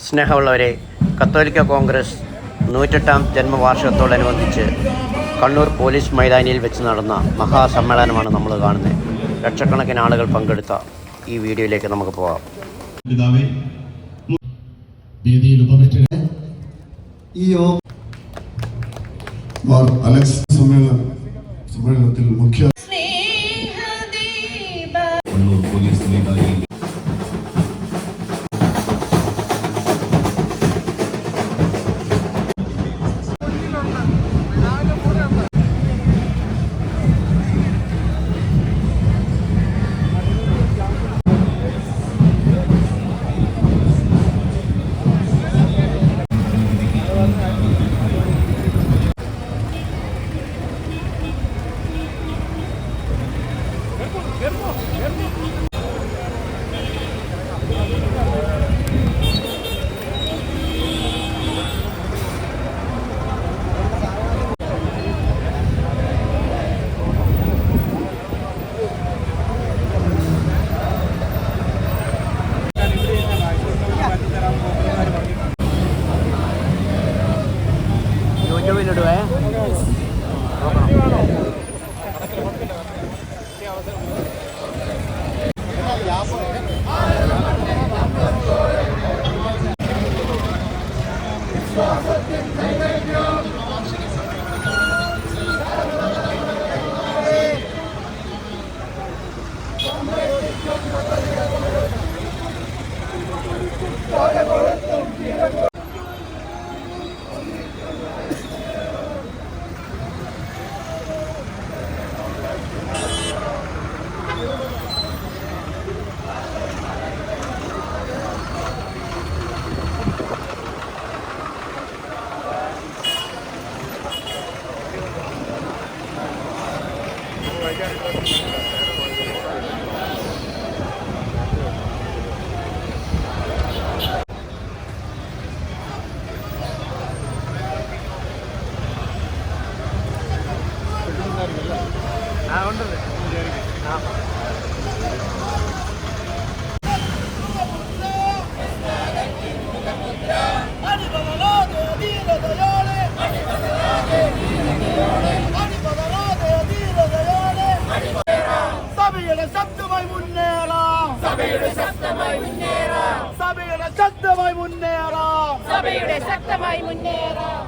സ്നേഹമുള്ളവരെ, കത്തോലിക്ക കോൺഗ്രസ് 108ാം ജന്മവാർഷികത്തോടനുബന്ധിച്ച് കണ്ണൂർ പോലീസ് മൈതാനിയിൽ വെച്ച് നടന്ന മഹാസമ്മേളനമാണ് നമ്മൾ കാണുന്നത്. ലക്ഷക്കണക്കിന് ആളുകൾ പങ്കെടുത്ത ഈ വീഡിയോയിലേക്ക് നമുക്ക് പോകാം. സമ്മേളനത്തിൽ മുഖ്യ പോലീസ് മൈതാനിയിൽ സഭയുടെ ശക്തമായി മുന്നേറാം.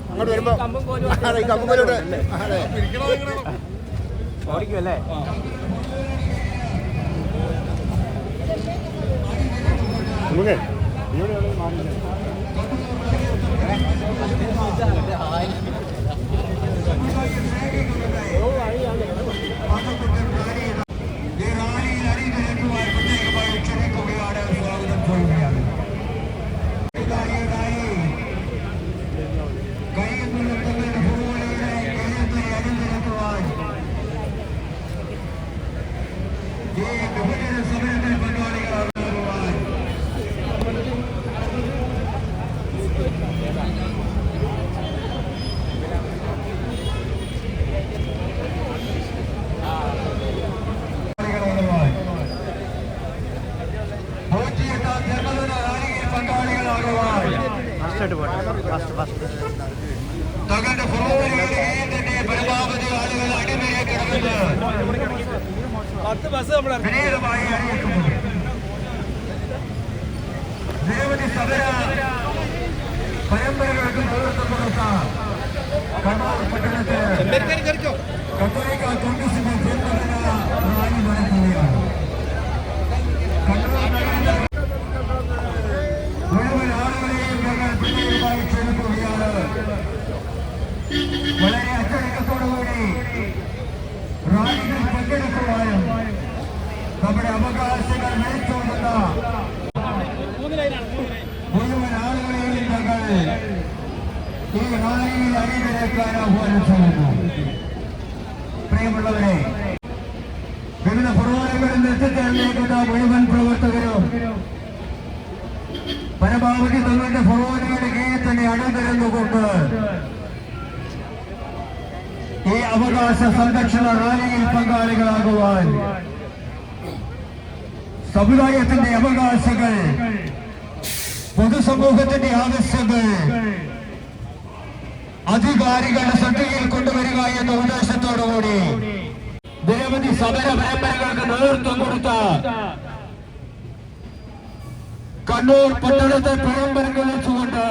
അങ്ങോട്ട് വരുമ്പോ കമ്പുകോലോട്ട് ഓടിക്കുമല്ലേ? സമരത്തിൽ ഫാസ്റ്റായിട്ട് പോട്ടെ ഫാസ്റ്റ് തങ്ങളുടെ പുറോഗതികളെ തന്നെ പരമാവധി ആളുകൾ അടിമേക്കണമെന്ന് വിനീതമായി അറിയിക്കുന്നു. നിരവധി സമര പരമ്പരകൾക്ക് നേതൃത്വം കൊടുത്ത കണ്ണൂർ പട്ടണത്തിൽ കത്തോലിക്ക കോൺഗ്രസിന്റെ ജന്മദിന റാലി നടക്കുകയാണ്. കണ്ണൂർ നഗരത്തിൽ മുഴുവൻ ആളുകളെയും ഞങ്ങൾ പിന്നീടുമായി ക്ഷണിക്കുകയാണ്. വളരെ അച്ചടക്കത്തോടുകൂടി റാലികൾ പങ്കെടുക്കുവാനും നമ്മുടെ അവകാശങ്ങൾ വിളിച്ചോടുന്ന മുഴുവൻ ആളുകളെയും ഞങ്ങൾ ഈ റാലിയിൽ അണിനിരക്കാൻ ആഹ്വാനം ചെയ്യുന്നു. പ്രിയമുള്ളവരെ, വിവിധ പ്രവർത്തനങ്ങളിൽ നേതൃത്വം മുഴുവൻ പ്രവർത്തകരും പരമാവധി തങ്ങളുടെ പ്രവർത്തനങ്ങളുടെ കീഴിൽ തന്നെ അണിനിരന്നുകൊണ്ട് ഈ അവകാശ സംരക്ഷണ റാലിയിൽ പങ്കാളികളാകുവാൻ സമുദായത്തിന്റെ അവകാശങ്ങൾ, പൊതുസമൂഹത്തിന്റെ ആവശ്യങ്ങൾ അധികാരികളുടെ ശ്രദ്ധയിൽ കൊണ്ടുവരിക എന്ന ഉദ്ദേശത്തോടുകൂടി നിരവധി സമര പരമ്പരകൾക്ക് നേതൃത്വം കൊടുത്ത കണ്ണൂർ പട്ടണത്തെ പരമ്പരകൾ വെച്ചുകൊണ്ട്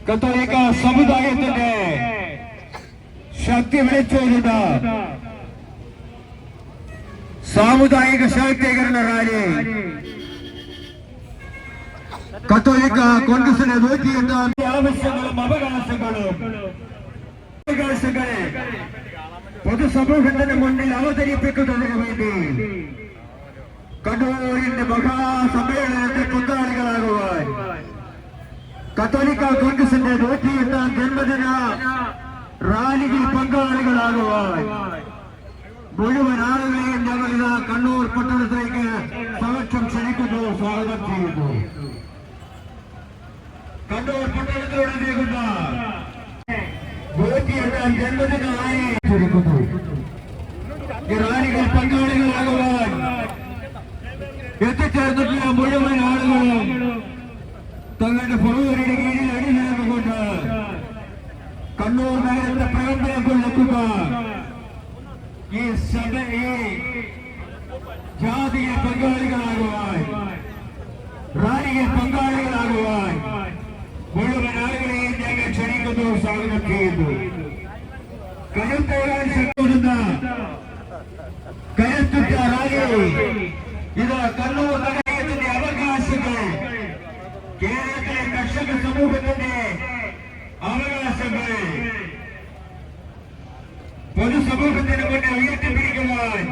കത്തോലിക്ക സമുദായത്തിന്റെ ശക്തി വിളിച്ചോരുന്ന സാമുദായിക ശാക്തീകരണ റാലി കത്തോലിക്ക കോൺഗ്രസിന്റെ 108 ആവശ്യങ്ങളും അവകാശങ്ങളെ പൊതുസമൂഹത്തിന് മുന്നിൽ അവതരിപ്പിക്കുന്നതിന് വേണ്ടി കണ്ണൂരിന്റെ മഹാസമ്മേളനത്തിൽ പങ്കാളികളാകുവാൻ കത്തോലിക്ക കോൺഗ്രസിന്റെ 108 ജന്മദിന റാലിയിൽ പങ്കാളികളാകുവാൻ മുഴുവൻ ആളുകളെയും ഞങ്ങൾ ഇതാ കണ്ണൂർ പട്ടണത്തിലേക്ക് സമക്ഷം ക്ഷണിക്കുന്നു, സ്വാഗതം ചെയ്യുന്നു. കണ്ണൂർ പട്ടണത്തിലൂടെ നീങ്ങുന്ന 108 ജന്മദിന റാലി ക്ഷണിക്കുന്നു. ഈ റാലികൾ പങ്കാളികളാകുവാൻ എത്തിച്ചേർന്നിട്ടുള്ള മുഴുവൻ ആളുകളും തങ്ങളുടെ പുറവരുടെ കീഴിൽ അണിനിരന്നുകൊണ്ട് കണ്ണൂർ നഗരത്തെ പ്രകമ്പനം കൊള്ളിക്കുക ഈ ജാതിയിൽ പങ്കാളികളാകുവാൻ, റാലിയിൽ പങ്കാളികളാകുവാൻ മുഴുവൻ ആളുകളെയും ഞങ്ങൾ ക്ഷണിക്കുന്നു, സ്വാഗതം ചെയ്യുന്നു. കരുത്തേകാൻ ശക്തിപ്പെടുന്ന കരുത്തുറ്റ റാലി ഇത് കണ്ണൂർ നഗരത്തിന്റെ അവകാശങ്ങൾ, കേരളത്തിലെ കർഷക സമൂഹത്തിന്റെ അവകാശങ്ങൾ പൊതുസമൂഹത്തിന് മുന്നിൽ ഉയർത്തിപ്പിടിക്കുവാൻ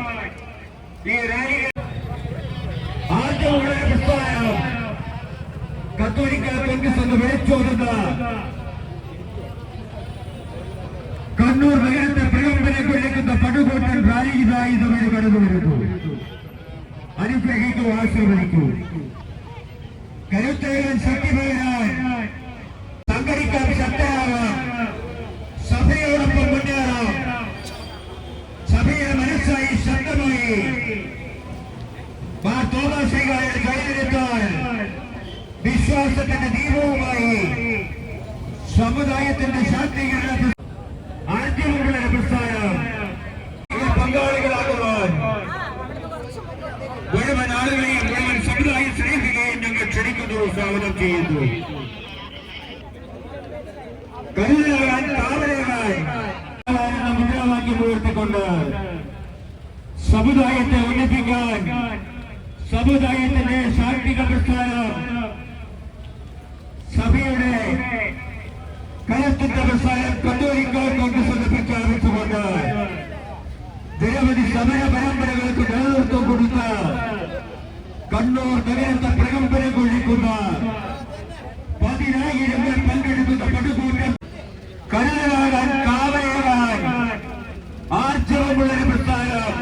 ഈ റാലികൾ ആദ്യമുള്ള പ്രസ്ഥാനം കത്തോലിക്ക കോൺഗ്രസ് എന്ന് വിളിച്ചോതുന്ന കണ്ണൂർ നഗരത്തെ പ്രകമ്പനം കൊള്ളിക്കുന്ന പടുകൂട്ടൻ റാലി ഇതായി ഇതുവഴി കടന്നു വരുന്നു. അനുഗ്രഹിക്കൂ, ആശീർവദിക്കൂ. കരുത്തേകാൻ ശക്തി പകരാൻ, സംഘടിക്കാൻ ശക്തരാകാം, സഭയോടൊപ്പം മുന്നേറാം, സഭയുടെ മനസ്സായി ശക്തമായി തോമാശ്രീകാരുടെ കയ്യിലെടുത്താൽ വിശ്വാസത്തിന്റെ ദീപവുമായി സമുദായത്തിന്റെ ശാക്തീകരണ ആദ്യമുള്ള പ്രസ്ഥാനം പങ്കാളികളാകുവാൻ മുഴുവൻ ആളുകളെയും മുഴുവൻ സമുദായം സ്നേഹിക്കുകയും ഞങ്ങൾ ക്ഷണിക്കുന്നു, സ്വാഗതം ചെയ്യുന്നു. കരുതലാകാൻ, കാവലേകാൻ മുദ്രാവാക്യം ഉയർത്തിക്കൊണ്ട് സമുദായത്തെ ഉന്നതിക്കാൻ സമുദായത്തിന്റെ ശാക്തിക പ്രസ്ഥാനം, സഭയുടെ കരുത്തുറ്റ പ്രസ്ഥാനം കത്തോലിക്ക കോൺഗ്രസ് എന്ന് പ്രഖ്യാപിച്ചുകൊണ്ട് നിരവധി സമര പരമ്പരകൾക്ക് നേതൃത്വം കൊടുത്ത കണ്ണൂർ നഗരത്തെ പ്രകമ്പനം കൊള്ളിക്കുന്ന 10,000 പേർ പങ്കെടുക്കുന്ന പടുകൂട്ടം കരുതലാകാൻ, കാവലേകാൻ ആർജവമുള്ള പ്രസ്ഥാനം,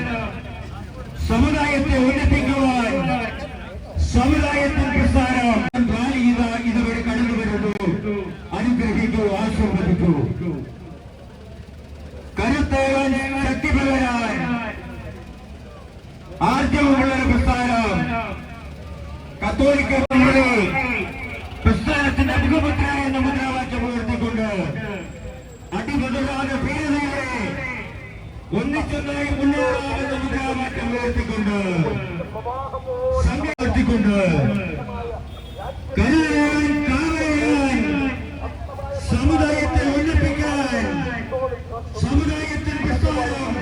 സമുദായത്തെ ഉന്നതിക്കുവാൻ സമുദായത്തിന്റെ പ്രസ്ഥാനം റാലി ഇതുവരെ കടന്നു വരുന്നു. അനുഗ്രഹിക്കൂ, ആശീർവദിക്കൂ. കരുത്തേകാൻ, ശക്തി പകരാൻ ആർജവമുള്ള പ്രസ്ഥാനം കത്തോലിക്ക ഐക്യപത്ര എന്ന മുദ്രാവാക്യം ഉയർത്തിക്കൊണ്ട് അടിമുതലാതെ ഭീരതയുടെ ഒന്നിച്ചൊന്നായി മുന്നേറാമെന്ന മുദ്രാവാക്യം ഉയർത്തിക്കൊണ്ട് സംഘടിച്ചുകൊണ്ട് കരുതാൻ കാവലാൻ സമുദായത്തെ ഒന്നിപ്പിക്കാൻ സമുദായത്തിൽ പ്രസ്ഥാനം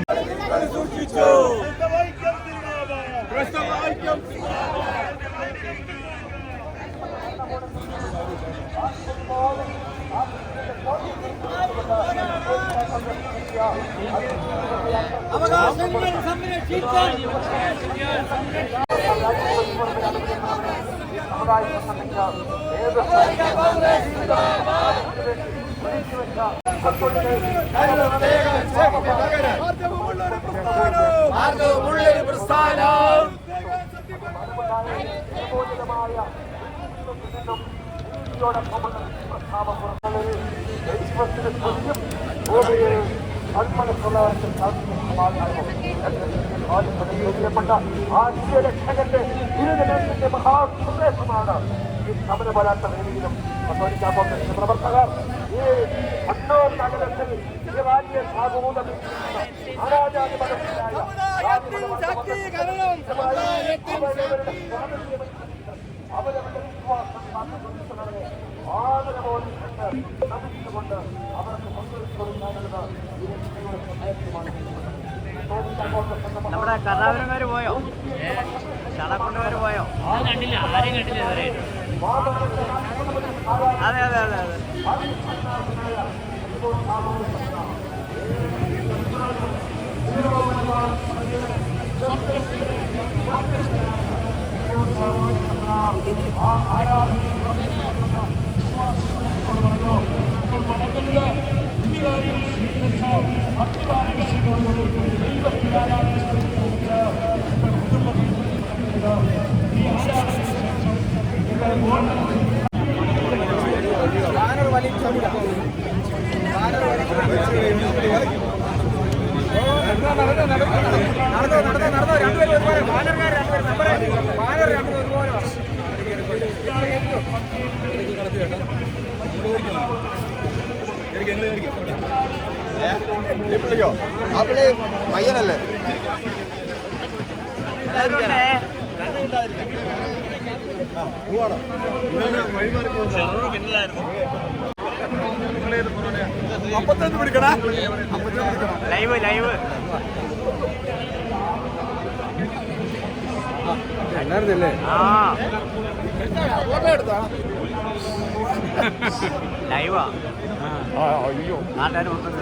അവകാശങ്ങൾ സംരക്ഷിക്കാൻ മാർഗമുള്ളൊരു പ്രസ്ഥാനം രക്ഷകന്റെ ഇരുജനത്തിന്റെ മഹാസന്ദേശമാണ് ഈ സമരപോരാട്ട വേദിയിലും കത്തോലിക്കാ കോൺഗ്രസിന്റെ പ്രവർത്തകർ ഈ കണ്ണൂർ നഗരത്തിൽ ഈ റാലിയെ അവരവരുടെ വിശ്വാസം കാത്തുകൊണ്ടിരിക്കുന്നവരെ ആദരവോടെ നമിച്ചുകൊണ്ട് അവർക്ക് സന്തോഷിച്ചു കൊടുക്കാനുള്ളത് ഈ രക്ഷയുടെ സന്ദേശമാണ്. നമ്മുടെ കഥാപരന്മാര് പോയോ? ചടക്കൊണ്ടവര് പോയോ? കണ്ടില്ല, ആരെയും കണ്ടില്ല ഇതുവരെ. അതെ അതെ അതെ അതെ. അവള് പയ്യനല്ലേ അപ്പത്തേന്ന് പിടിക്കണ ലൈവ് ലൈവ് ഉണ്ടായിരുന്നില്ലേ? ആ ലൈവാ. അയ്യോ നാട്ടുകാർ മൊത്തം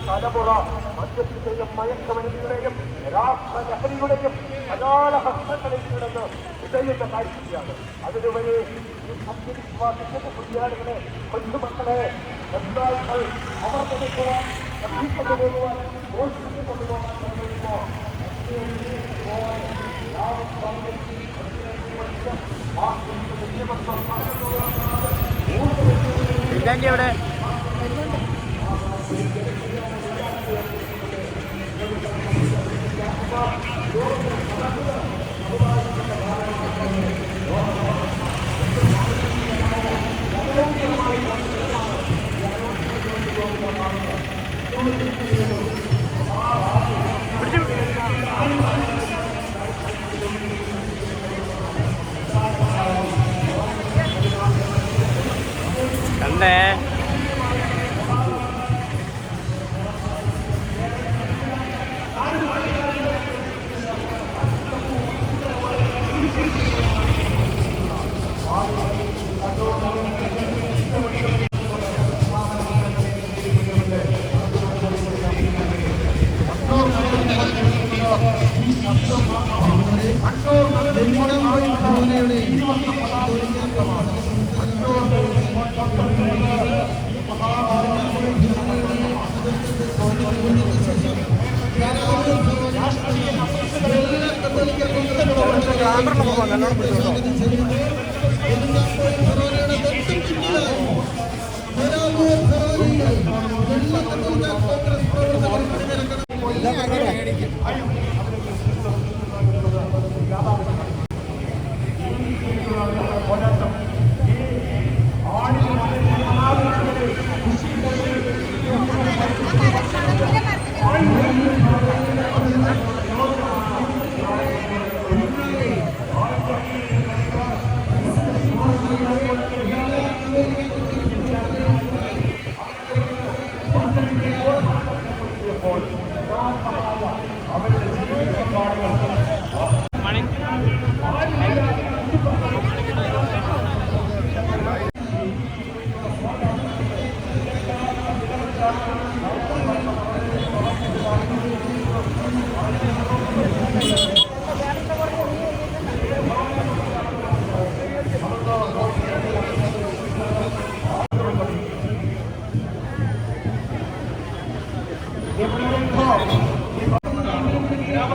തലമുറ മദ്യത്തിന്റെയും മയക്കമരുന്നുകളുടെയും രാഷ്ട്രലഹരിയുടെയും അകാല ഹസ്തങ്ങളിൽ കിടന്ന് ഇടയുന്ന കാഴ്ചയാണ്. അതിനുവരെ ഈ സത്യവിശ്വാസത്തിന്റെ കുട്ടിയാളുകളെ കൊച്ചുമക്കളെ ബന്ധുക്കൾ അമർന്നിരിക്കുവാൻ കൊണ്ടുപോകാൻ പോഷിച്ചു കൊണ്ടുപോകാൻ കഴിയുമ്പോൾ എവിടെ കണ്ടേ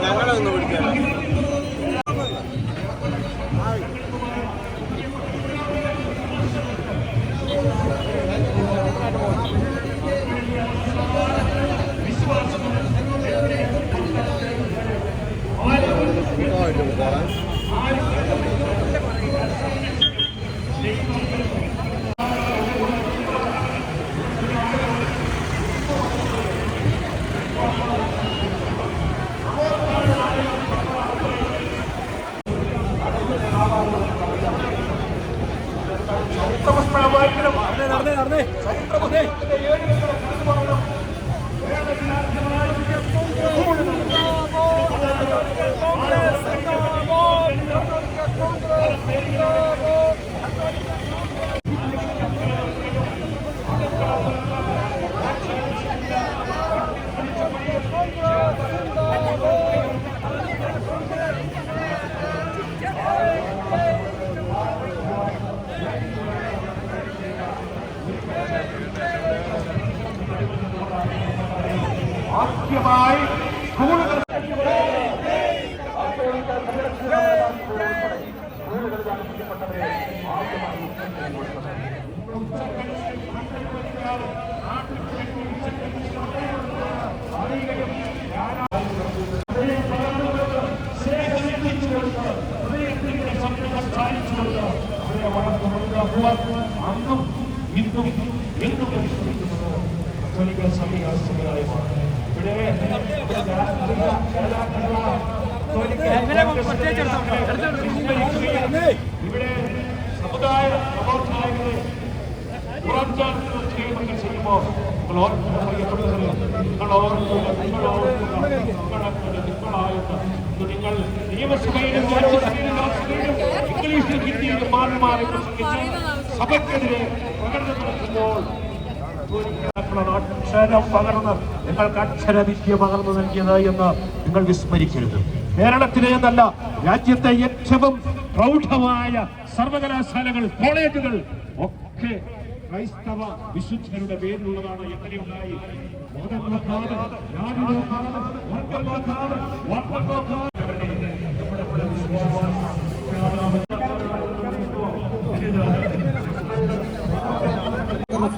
ഞങ്ങളൊന്ന് പിടിക്കാം. ആദ്യമായി സ്കൂളുകൾ അന്നും ഇന്നും എന്നും സമയാസമയായി മാറി. ഇവിടെ സമുദായ നവോത്ഥാനങ്ങളെ പുറംചാട്ടുകൾ ചെയ്യുമ്പോൾ നിങ്ങൾ നിയമസഭയിലും ഇംഗ്ലീഷിലും ഹിന്ദിയിലും മാറി മാറി പ്രസംഗിച്ച് സഭയ്ക്കെതിരെ പ്രകടനം നടത്തുമ്പോൾ അക്ഷരം പകർന്ന് നിങ്ങൾക്ക് അക്ഷരവിദ്യ പകർന്നു നൽകിയത് എന്ന് നിങ്ങൾ വിസ്മരിക്കരുത്. കേരളത്തിലെ എന്നല്ല, രാജ്യത്തെ ഏറ്റവും പ്രൗഢമായ സർവകലാശാലകൾ, കോളേജുകൾ ഒക്കെ ക്രൈസ്തവ വിശുദ്ധരുടെ പേരിലുള്ളതാണ്. എങ്ങനെയുണ്ടായി? മതം നോക്കാതെ, ജാതി നോക്കാതെ, വർഗം നോക്കാതെ,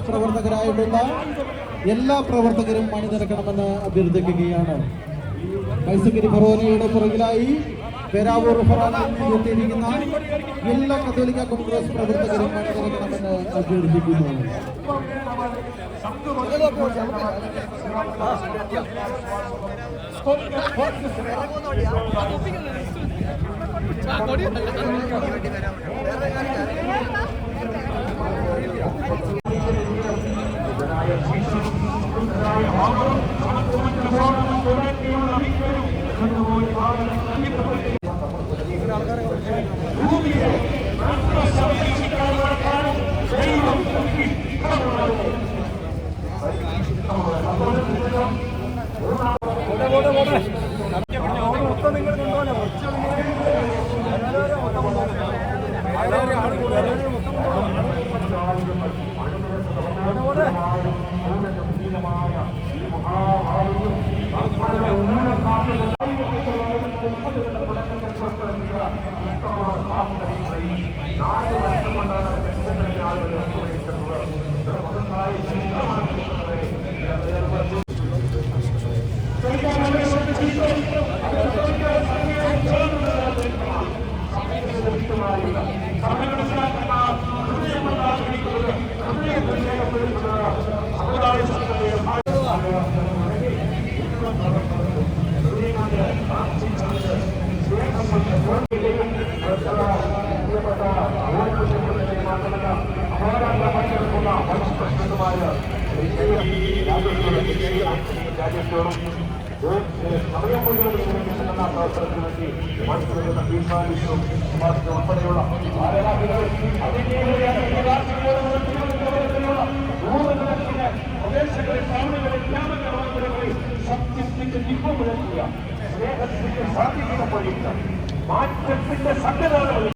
പ്രവർത്തകരായിട്ടുള്ള എല്ലാ പ്രവർത്തകരും അണിനിരക്കണമെന്ന് അഭ്യർത്ഥിക്കുകയാണ്. മൈസൂരി ഫറോനയുടെ പുറകിലായി പേരാവൂർ ഫറാനിൽ എത്തിയിരിക്കുന്ന എല്ലാ കത്തോലിക്ക കോൺഗ്രസ് പ്രവർത്തകരും അണിനിരക്കണമെന്ന് അഭ്യർത്ഥിക്കുന്നു. മൊത്തം നിങ്ങൾ കൊണ്ടുപോകാൻ സഹായിച്ചോളും. സമയം മുഴുവൻ കിട്ടുന്ന പ്രവർത്തനത്തിന് വേണ്ടി മത്സരങ്ങൾ തീരുമാനിച്ചും ഉൾപ്പെടെയുള്ള ഭാരവാഹികൾ പ്രദേശങ്ങളിൽ ടൗണുകളിൽ ഗ്രാമങ്ങളിൽ സത്യത്തിന്റെ ദീപം വിളക്കുക, സ്നേഹത്തിന്റെ സാധ്യത പൊഴിക്കുക, മാറ്റത്തിന്റെ സംവിധാനം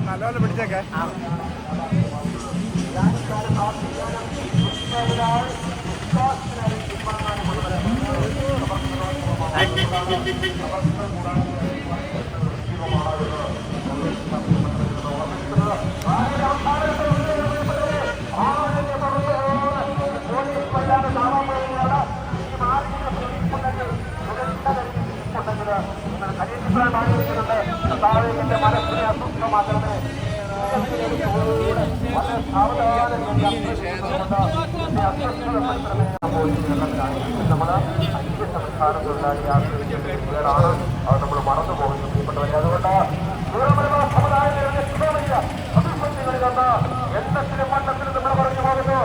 നല്ലപോലെ പിടിച്ചേക്കെ. അത് നമ്മൾ മറന്നു പോകുന്നു പ്രിയപ്പെട്ടവരെ. അതുകൊണ്ട് സമുദായത്തിലെ അഭിവൃദ്ധികളിൽ നിന്ന് എണ്ണത്തിലും മണ്ണത്തിലും നമ്മൾ പറഞ്ഞു പോകുന്നു.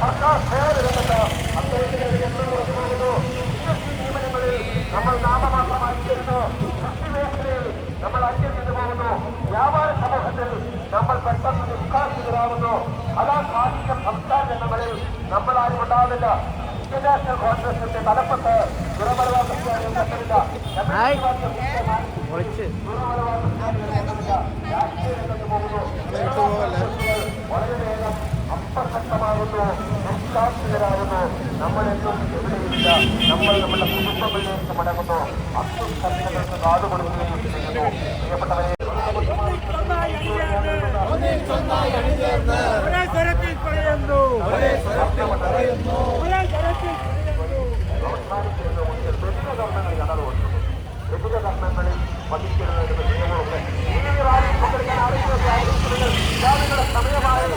സർക്കാർ സേവന രംഗത്ത് നമ്മൾ അന്യം ചെയ്തു പോകുന്നു. വ്യാപാര സമൂഹത്തിൽ നമ്മൾ പെട്ടെന്ന് നിഷ്കാസിതരാകുന്നു. അതാ കാർഷിക സംസ്ഥാന ജനങ്ങളിൽ നമ്മളാരും ഉണ്ടാവില്ല. ഇന്ത്യൻ കോൺഗ്രസിന്റെ തലപ്പത്ത് ദുരബലവാദ പ്രശ്നമില്ല. വളരെവേഗം അപ്രസക്തമാകുന്നു, നിഷ്കാസിതരാകുന്നു. നമ്മളെന്നും എവിടെയില്ല. നമ്മൾ നമ്മുടെ കുടുംബങ്ങളിലേക്ക് മടങ്ങുന്നു. അസ്വസ്ഥതകൾക്ക് കാതുകൊടുക്കുകയും ചെയ്യുന്നു. പ്രിയപ്പെട്ടവരെ, എതിര കർമ്മങ്ങളിൽ പതിക്കുന്നതിന് നിയമങ്ങളുണ്ട്. ഈ റാലിയിൽ പങ്കെടുക്കാൻ ആളുകളുടെ സമയമായി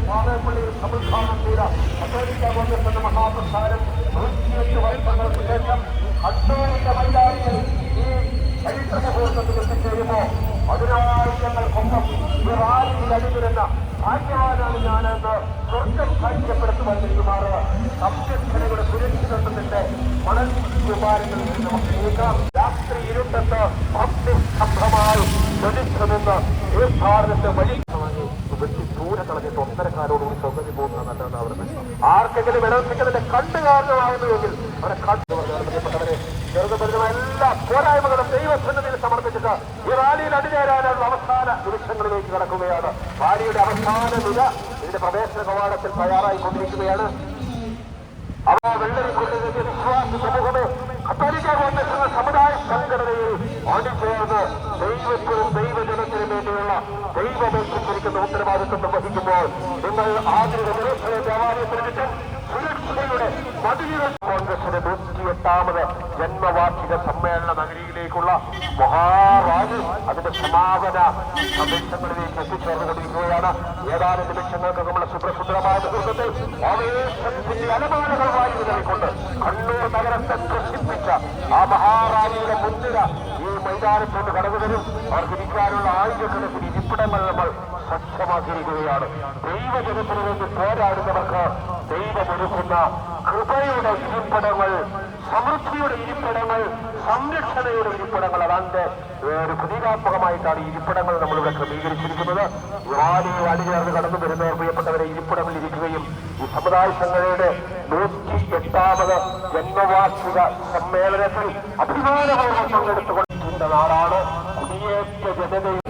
പാതപ്പള്ളിയിൽ സമുദ്ധാനം ചെയ്ത കത്തോലിക്ക കോൺഗ്രസ് എന്ന മഹാപ്രസ്ഥാനം 108 വർഷങ്ങൾക്ക് ശേഷം അട്ടോളിന്റെ മൈതാനിയിൽ ഈ ചരിത്ര മുഹൂർത്തത്തിൽ എത്തിച്ചേരുമ്പോൾ 10,000-ങ്ങൾക്കൊപ്പം ഈ റാലിയിൽ അണിനിരുന്ന ഭാഗ്യവാനാണ് ഞാനെന്ന് സ്വർഗം സാക്ഷ്യപ്പെടുത്തുവാൻ കഴിയുമാറ് സംരക്ഷണയുടെ സുരക്ഷിതത്വത്തിന്റെ മണൽ വിമാനങ്ങളിൽ നിന്ന് നമുക്ക് നീക്കാം. രാത്രി ഇരുട്ടത്ത് ഭക്തിസ്തംഭമായി ജ്വലിച്ചുനിന്ന് തീർത്ഥാടനത്തെ വഴി വെട്ടി ദൂരെ കളഞ്ഞിട്ട് ഒന്നരക്കാരോടുകൂടി സ്വന്തം പോകുന്ന നല്ലതാണ് അവരുടെ. ആർക്കെങ്കിലും ഇടവെക്കുന്നതിന്റെ കണ്ടു കാരണമാകുന്നുവെങ്കിൽ അവരെ കണ്ടു പറഞ്ഞാൽ പ്രിയപ്പെട്ടവരെ, ചെറുതുപരിതമായ എല്ലാ പോരായ്മകളും ദൈവസന്നിധിയിൽ സമർപ്പിച്ചിട്ട് ഈ റാലിയിൽ അണിചേരാനുള്ള അവസാന നിമിഷങ്ങളിലേക്ക് കടക്കുകയാണ്. റാലിയുടെ അവസാന നില ഇതിന്റെ പ്രവേശന കവാടത്തിൽ തയ്യാറായിക്കൊണ്ടിരിക്കുകയാണ്. അവ വെള്ളരിക്കൊണ്ടിരുന്ന വിശ്വാസ സമൂഹമേ, കത്തോലിക്ക കോൺഗ്രസ് എന്ന സമുദായ സംഘടനയിൽ അണിചേർന്ന് ദൈവത്തിനും ദൈവജനത്തിനും വേണ്ടിയുള്ള ദൈവമേൽപ്പിച്ചിരിക്കുന്ന ഉത്തരവാദിത്വം നിർവഹിക്കുമ്പോൾ നിങ്ങൾ ആധുനിക നിരീക്ഷണ വ്യാപാരത്തിന് ചുറ്റും സുരക്ഷയുടെ മതിലുകൾ കോൺഗ്രസിന്റെ 108ാമത് ജന്മവാർഷിക സമ്മേളന നഗരിയിലേക്കുള്ള മഹാറാലി അതിന്റെ സമാപന നിമിഷങ്ങളിലേക്ക് എത്തിച്ചേർന്നുകൊണ്ടിരിക്കുകയാണ്. ഏതാനും നിമിഷങ്ങൾക്ക് നമ്മുടെ സുപ്രസുന്ദരമായ നേതൃത്വത്തിൽ ആവേശത്തിന്റെ അലമാലകൾ വാരി വിതറിക്കൊണ്ട് കണ്ണൂർ നഗരത്തെ പ്രസിദ്ധിച്ച ആ മഹാറാലിയുടെ മുൻനിര ഈ മൈതാനത്തോട് കടന്നു വരും. അവർക്ക് ഇരിക്കാനുള്ള ആയിരക്കണക്കിന് ഇരിപ്പിടങ്ങൾ നമ്മൾ സജ്ജമാക്കിയിരിക്കുകയാണ്. ദൈവജനത്തിനു വേണ്ടി പോരാടുന്നവർക്ക് ദൈവമൊരുക്കുന്ന കൃപയുടെ ഇരിപ്പിടങ്ങൾ, സമൃദ്ധിയുടെ ഇരിപ്പിടങ്ങൾ, സംരക്ഷണയുടെ ഇരിപ്പിടങ്ങൾ, അതാണ്ട് ഒരു പ്രതീകാത്മകമായിട്ടാണ് ഈ ഇരിപ്പിടങ്ങൾ നമ്മളിവിടെ ക്രമീകരിച്ചിരിക്കുന്നത്. റാലിയിൽ അണിചേർന്ന് കടന്നു വരുന്നവർ പ്രിയപ്പെട്ടവരെ ഇരിപ്പിടങ്ങളിൽ ഇരിക്കുകയും ഈ സമുദായ സംഘടനയുടെ 108ാമത് ജന്മവാർഷിക സമ്മേളനത്തിൽ അഭിമാനപൂർവ്വം പങ്കെടുത്തുകൊണ്ടിരിക്കുന്ന നാടാണ്. കുടിയേറ്റ ജനതയും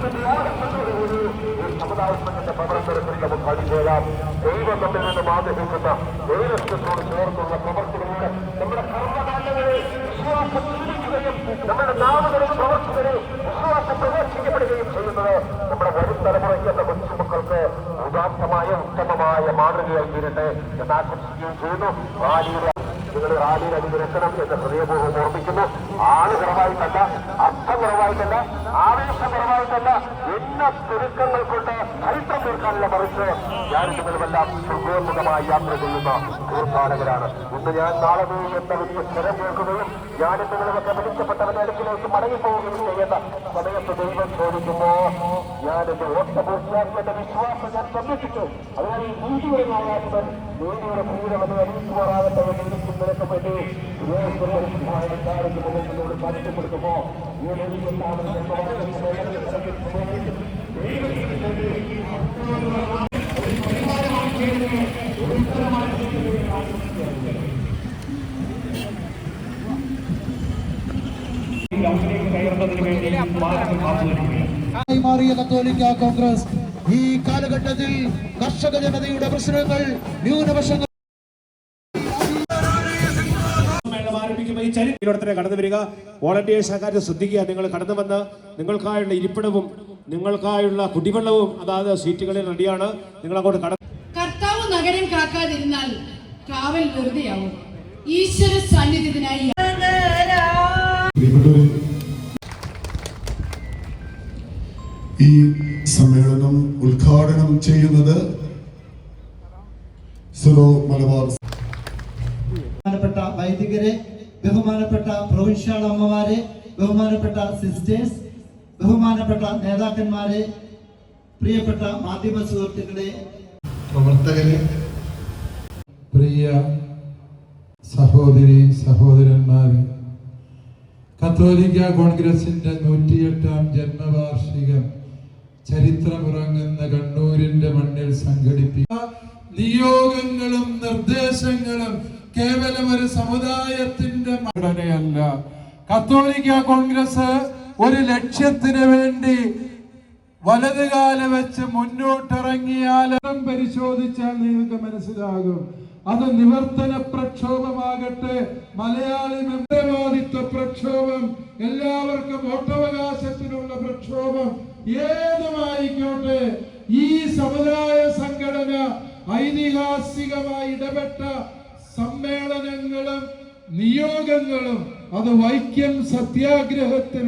സമുദായത്തിന്റെ പ്രവർത്തനത്തിൽ നമുക്ക് അണിചേരാം. ദൈവം നമ്മിൽ നിന്നും ആഗ്രഹിക്കുന്ന ദൈവത്വത്തോട് ചേർന്നുള്ള പ്രവർത്തനങ്ങളെ നമ്മുടെ കർമ്മകാലങ്ങളിൽ വിശ്വാസം ചിന്തിക്കുകയും നമ്മുടെ നാമങ്ങളും പ്രവർത്തനരെ വിശ്വാസം പ്രദർശിക്കപ്പെടുകയും ചെയ്യുന്നത് നമ്മുടെ വരും തലമുറയ്ക്ക് എന്ന കൊച്ചുമക്കൾക്ക് ഉദാത്തമായ ഉത്തമമായ മാതൃകയായി തീരട്ടെ എന്ന് ആശംസിക്കുകയും ചെയ്യുന്നു. നിങ്ങൾ റാലിയിൽ അണിനിരക്കണം എന്ന് ഹൃദയപൂർവ്വം ഓർമ്മിക്കുന്നു. ആള് കുറവായിട്ടല്ല, അർത്ഥം കുറവായിട്ടല്ല, ആവേശം കുറവായിട്ടല്ല, എന്ന ചുരുക്കങ്ങൾ കൊണ്ട് ചരിത്രം തീർക്കാനുള്ള മറിച്ച് ഞാൻ നിങ്ങളുമെല്ലാം സുഖോന്മുഖമായി യാത്ര ചെയ്യുന്ന തീർത്ഥാടകരാണ്. ഇന്ന് ഞാൻ നാളെ എന്ന വലിയ സ്വരം കേൾക്കുകയും ഞാൻ നിങ്ങളുമൊക്കെ വിളിക്കപ്പെട്ടവരുടെ അടുക്കിലേക്ക് മടങ്ങിപ്പോവുകയും ചെയ്യുന്ന സമയത്ത് ദൈവം ചോദിക്കുമ്പോ ഞാൻ എന്റെ ഓട്ട പൂർത്തിയാക്കി എന്റെ വിശ്വാസം ഞാൻ സംരക്ഷിച്ചു. അതിനാൽ ഈ നീതിയുടെ നായാട്ടൻ നീതിയുടെ പൂരമെന്ന് അറിയിക്കുമാറാകട്ടെ എന്ന് വിളിക്കുന്നതിനൊക്കെ വേണ്ടി വികാരത്തിനോട് സാക്ഷ്യപ്പെടുത്തുമ്പോ മാറിയ കത്തോലിക്ക കോൺഗ്രസ് ഈ കാലഘട്ടത്തിൽ കർഷക ജനതയുടെ പ്രശ്നങ്ങൾ, ന്യൂനപക്ഷങ്ങൾ ചരിത്രത്തിലെ കടന്നു വരിക. വോളണ്ടിയേഴ്സ് ആകാതെ ശ്രദ്ധിക്കുക. നിങ്ങൾ കടന്നു വന്ന് നിങ്ങൾക്കായുള്ള ഇരിപ്പിടവും നിങ്ങൾക്കായുള്ള കുടിവെള്ളവും അതാത് സീറ്റുകളിൽ റെഡിയാണ്. നിങ്ങൾ അങ്ങോട്ട് കർത്താവ് നഗരം കാക്കാതിരുന്നാൽ കാവൽ വെറുതെയാവും. ഈശ്വര സാന്നിധ്യത്തിനായി ഈ സമ്മേളനം ഉദ്ഘാടനം ചെയ്യുന്നത് സിറോ മലബാർ ബഹുമാനപ്പെട്ട വൈദികരെ, ബഹുമാനപ്പെട്ട പ്രൊവിൻഷ്യൽ അമ്മമാരെ, ബഹുമാനപ്പെട്ട സിസ്റ്റേഴ്സ്, ബഹുമാനപ്പെട്ട നേതാക്കന്മാരെ, പ്രിയപ്പെട്ട മാധ്യമ സുഹൃത്തുക്കളെ, പ്രവർത്തകരെ, പ്രിയ സഹോദരി സഹോദരന്മാരെ, കത്തോലിക്ക കോൺഗ്രസിന്റെ 108ാം ജന്മവാർഷികം ചരിത്രമുറങ്ങുന്ന കണ്ണൂരിന്റെ മണ്ണിൽ സംഘടിപ്പിക്കുന്ന നിയോഗങ്ങളും നിർദ്ദേശങ്ങളും കേവലം ഒരു സമുദായത്തിന്റെ ഘടനയല്ല. കത്തോലിക്ക കോൺഗ്രസ് ഒരു ലക്ഷ്യത്തിന് വേണ്ടി വലതുകാല വെച്ച് മുന്നോട്ടിറങ്ങിയാൽ പരിശോധിച്ചാൽ നിങ്ങൾക്ക് മനസ്സിലാകും. അത് നിവർത്തന പ്രക്ഷോഭമാകട്ടെ, മലയാളി മെമ്പർവാദിത്വ പ്രക്ഷോഭം, എല്ലാവർക്കും വോട്ടവകാശത്തിനുള്ള പ്രക്ഷോഭം, ഏതുമായിക്കോട്ടെ, ഈ സമുദായ സംഘടന ഐതിഹാസികമായി ഇടപെട്ട സമ്മേളനങ്ങളും നിയോഗങ്ങളും അത് വൈക്കം സത്യാഗ്രഹത്തിൽ